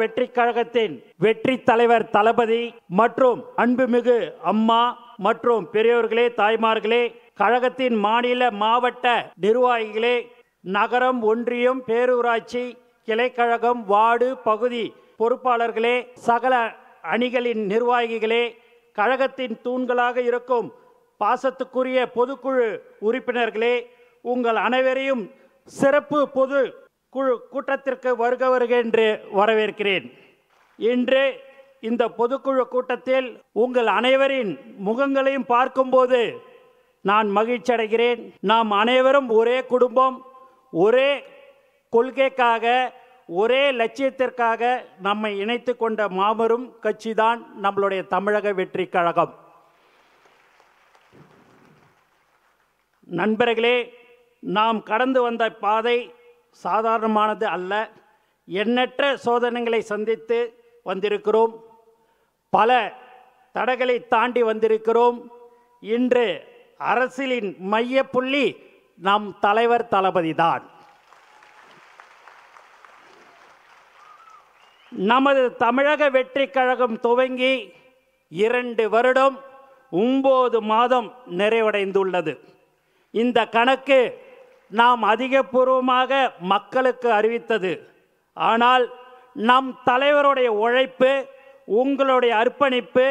வெற்றி கழகத்தின் வெற்றி தலைவர் தளபதி மற்றும் அன்புமிகு அம்மா மற்றும் பெரியோர்களே, தாய்மார்களே, கழகத்தின் மாநில மாவட்ட நிர்வாகிகளே, நகரம், ஒன்றியம், பேரூராட்சி, கிளைக்கழகம், வார்டு, பகுதி பொறுப்பாளர்களே, சகல அணிகளின் நிர்வாகிகளே, கழகத்தின் தூண்களாக இருக்கும் பாசத்துக்குரிய பொதுக்குழு உறுப்பினர்களே, உங்கள் அனைவரையும் சிறப்பு பொது குழு கூட்டத்திற்கு வருக என்று வரவேற்கிறேன். இன்று இந்த பொதுக்குழு கூட்டத்தில் உங்கள் அனைவரின் முகங்களையும் பார்க்கும்போது நான் மகிழ்ச்சி அடைகிறேன். நாம் அனைவரும் ஒரே குடும்பம், ஒரே கொள்கைக்காக, ஒரே லட்சியத்திற்காக நம்மை இணைத்து கொண்ட மாபெரும் கட்சி தான் நம்மளுடைய தமிழக வெற்றி கழகம். நண்பர்களே, நாம் கடந்து வந்த பாதை சாதாரணமானது அல்ல. எண்ணற்ற சோதனைகளை சந்தித்து வந்திருக்கிறோம். பல தடைகளை தாண்டி வந்திருக்கிறோம். இன்று அரசியலின் மைய புள்ளி நம் தலைவர் தளபதி தான். நமது தமிழக வெற்றி கழகம் துவங்கி 2 வருடம் 9 மாதம் நிறைவடைந்துள்ளது. இந்த கணக்கு நாம் அதிகபூர்வமாக மக்களுக்கு அறிவித்தது. ஆனால் நம் தலைவருடைய உழைப்பு, உங்களுடைய அர்ப்பணிப்பு,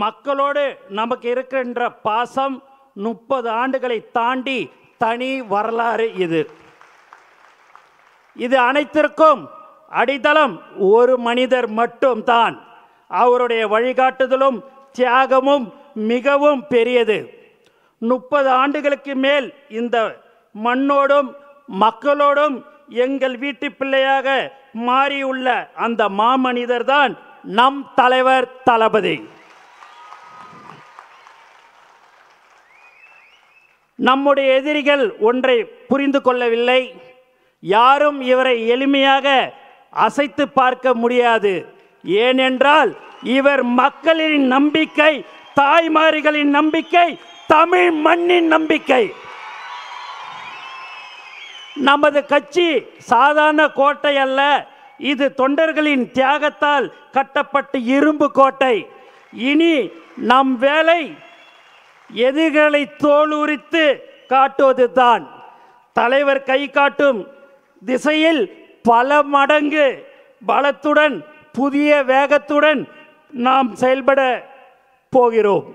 மக்களோடு நமக்கு இருக்கின்ற பாசம் 30 ஆண்டுகளை தாண்டி தனி வரலாறு இது. இது அனைத்திற்கும் அடித்தளம் ஒரு மனிதர் மட்டும்தான். அவருடைய வழிகாட்டுதலும் தியாகமும் மிகவும் பெரியது. 30 ஆண்டுகளுக்கு மேல் இந்த மண்ணோடும் மக்களோடும் எங்கள் வீட்டு பிள்ளையாக மாறியுள்ள அந்த மாமனிதர் தான் நம் தலைவர் தளபதி. நம்முடைய எதிரிகள் ஒன்றை புரிந்து கொள்ளவில்லை. யாரும் இவரை எளிமையாக அசைத்து பார்க்க முடியாது. ஏனென்றால் இவர் மக்களின் நம்பிக்கை, தாய்மார்களின் நம்பிக்கை, தமிழ் மண்ணின் நம்பிக்கை. நமது கட்சி சாதாரண கோட்டை அல்ல. இது தொண்டர்களின் தியாகத்தால் கட்டப்பட்ட இரும்பு கோட்டை. இனி நம் வேலை எதிரிகளை தோலுரித்து காட்டுவதுதான். தலைவர் கை காட்டும் திசையில் பல மடங்கு பலத்துடன், புதிய வேகத்துடன் நாம் செயல்பட போகிறோம்.